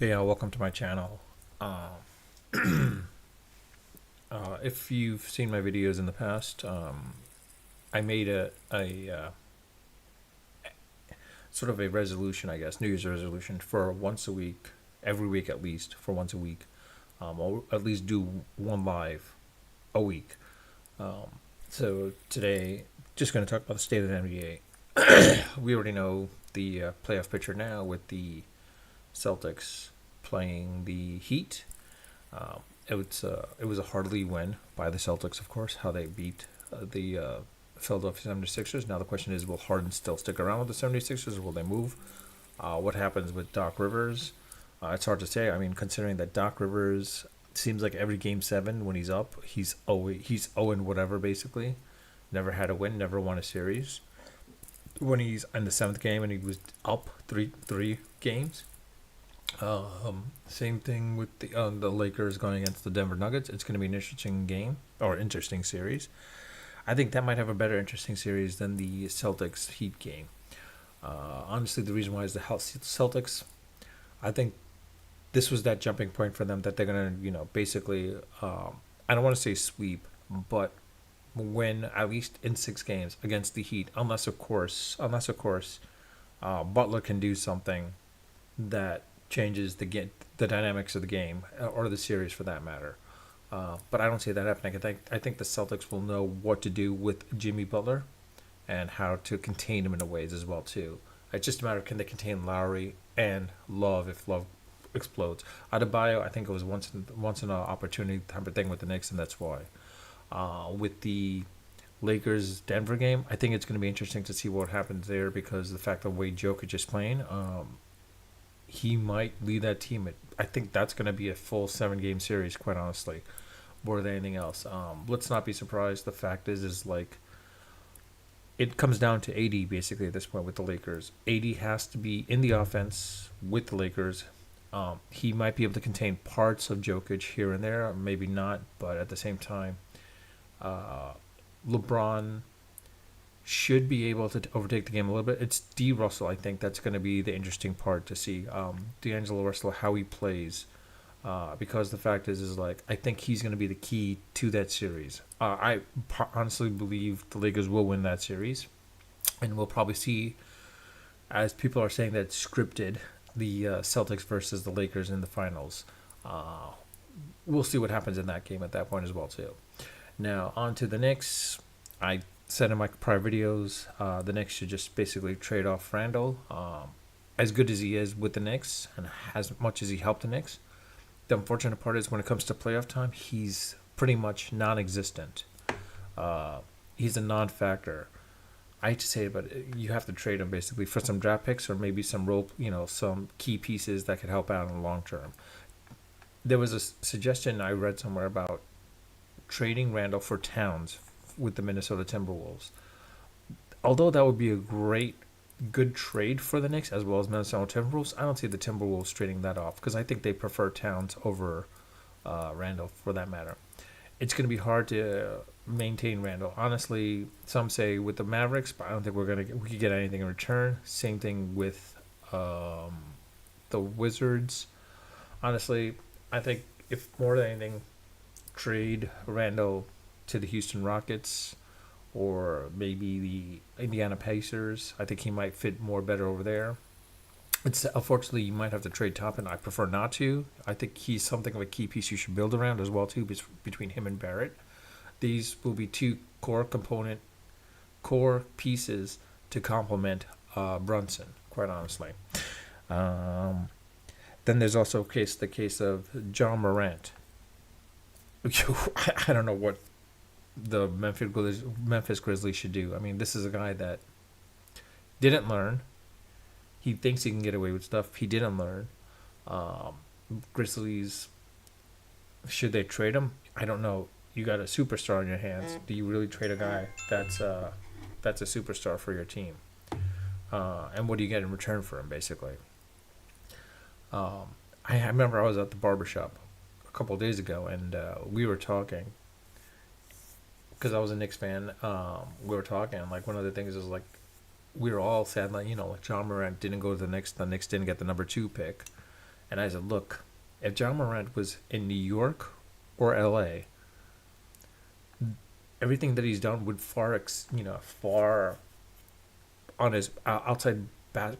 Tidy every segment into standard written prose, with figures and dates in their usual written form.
Hey, welcome to my channel. If you've seen my videos in the past, I made a sort of a resolution, I guess, New Year's resolution for once a week, every week at least, for once a week. I'll at least do one live a week. So today, just going to talk about the state of the NBA. We already know the playoff picture now with the Celtics playing the Heat. It was a hardly win by the Celtics, of course, how they beat the Philadelphia 76ers. Now the question is, will Harden still stick around with the 76ers or will they move? What happens with Doc Rivers? It's hard to say. I mean, considering that Doc Rivers seems like every game 7 when he's up, he's 0 and whatever basically. Never had a win, never won a series. When he's in the 7th game and he was up three games, same thing with the Lakers going against the Denver Nuggets. It's going to be an interesting game or interesting series. I think that might have a better interesting series than the Celtics Heat game. Honestly, the reason why is the Celtics. I think this was that jumping point for them that they're going to, basically. I don't want to say sweep, but win at least in 6 games against the Heat, unless of course, Butler can do something that changes the dynamics of the game or the series for that matter. But I don't see that happening. I think the Celtics will know what to do with Jimmy Butler and how to contain him in a ways as well too. It's just a matter of can they contain Lowry and Love if Love explodes. Adebayo, I think it was once in an opportunity type of thing with the Knicks, and that's why. With the Lakers Denver game, I think it's going to be interesting to see what happens there because the fact that Wade Jokic is playing, he might lead that team. I think that's going to be a full 7 game series, quite honestly, more than anything else. Let's not be surprised. The fact is like it comes down to AD basically at this point with the Lakers. AD has to be in the offense with the Lakers. He might be able to contain parts of Jokic here and there, maybe not, but at the same time, LeBron should be able to overtake the game a little bit. It's D. Russell, I think, that's going to be the interesting part to see. D'Angelo Russell, how he plays. Because the fact is like, I think he's going to be the key to that series. I honestly believe the Lakers will win that series. And we'll probably see, as people are saying that it's scripted, the Celtics versus the Lakers in the finals. We'll see what happens in that game at that point as well, too. Now, on to the Knicks. I said in my prior videos, the Knicks should just basically trade off Randall. As good as he is with the Knicks and as much as he helped the Knicks, the unfortunate part is when it comes to playoff time, he's pretty much non-existent. He's a non-factor. I hate to say it, but you have to trade him basically for some draft picks or maybe some key pieces that could help out in the long term. There was a suggestion I read somewhere about trading Randall for Towns with the Minnesota Timberwolves. Although that would be a good trade for the Knicks as well as Minnesota Timberwolves, I don't see the Timberwolves trading that off because I think they prefer Towns over Randall for that matter. It's going to be hard to maintain Randall. Honestly, some say with the Mavericks, but I don't think we could get anything in return. Same thing with the Wizards. Honestly, I think if more than anything, trade Randall to the Houston Rockets or maybe the Indiana Pacers. I think he might fit more better over there. It's unfortunately you might have to trade Toppin. I prefer not to. I think he's something of a key piece you should build around as well too. Between him and Barrett, these will be two core pieces to complement Brunson. Quite honestly. Then there's also the case of John Morant. I don't know what the Memphis Grizzlies should do. I mean, this is a guy that didn't learn. He thinks he can get away with stuff. He didn't learn. Grizzlies, should they trade him? I don't know. You got a superstar in your hands. Do you really trade a guy that's a superstar for your team? And what do you get in return for him, basically? I remember I was at the barbershop a couple of days ago, and we were talking because I was a Knicks fan. We were talking, and like one of the things is like we were all sad, like like John Morant didn't go to the Knicks. The Knicks didn't get the number 2 pick, And I said, look, if John Morant was in New York or LA, everything that he's done would far on his outside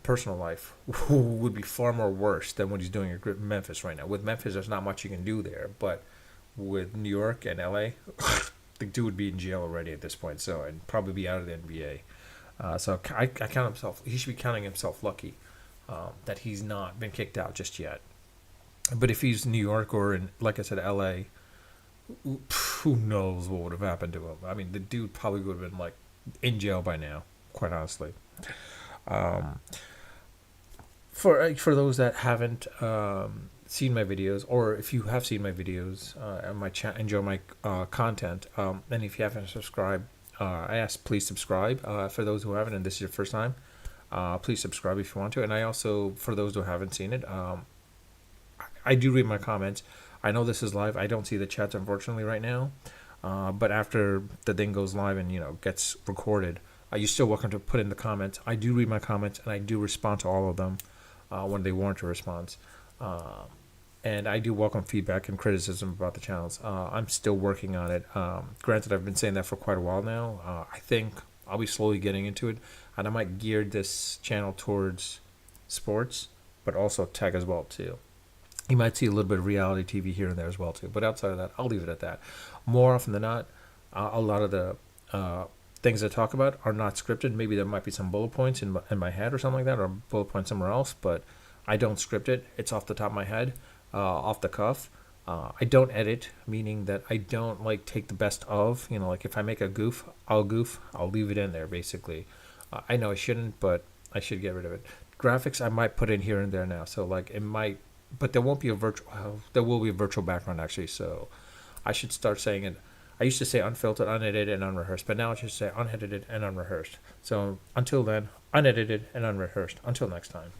personal life would be far more worse than what he's doing at Memphis right now. With Memphis, there's not much you can do there, but with New York and LA, the dude would be in jail already at this point, so and probably be out of the NBA. So I count himself. He should be counting himself lucky that he's not been kicked out just yet. But if he's New York or in, like I said, LA, who knows what would have happened to him? I mean, the dude probably would have been like in jail by now. Quite honestly. Um, for those that haven't seen my videos, or if you have seen my videos and my chat, enjoy my content, and if you haven't subscribed, I ask please subscribe. For those who haven't, and this is your first time, please subscribe if you want to. And I also, for those who haven't seen it, I do read my comments. I know this is live. I don't see the chats unfortunately right now, but after the thing goes live and gets recorded, you're still welcome to put in the comments. I do read my comments and I do respond to all of them when they warrant a response. And I do welcome feedback and criticism about the channels. I'm still working on it. Granted, I've been saying that for quite a while now. I think I'll be slowly getting into it, and I might gear this channel towards sports, but also tech as well too. You might see a little bit of reality TV here and there as well too. But outside of that, I'll leave it at that. More often than not, a lot of the things I talk about are not scripted. Maybe there might be some bullet points in my head or something like that, or bullet points somewhere else, but I don't script it. It's off the top of my head, off the cuff. I don't edit, meaning that I don't like take the best of. Like if I make a goof. I'll leave it in there basically. I know I shouldn't, but I should get rid of it. Graphics I might put in here and there now, so like it might, but there won't be a virtual. There will be a virtual background actually, so I should start saying it. I used to say unfiltered, unedited, and unrehearsed, but now I should say unedited and unrehearsed. So until then, unedited and unrehearsed. Until next time.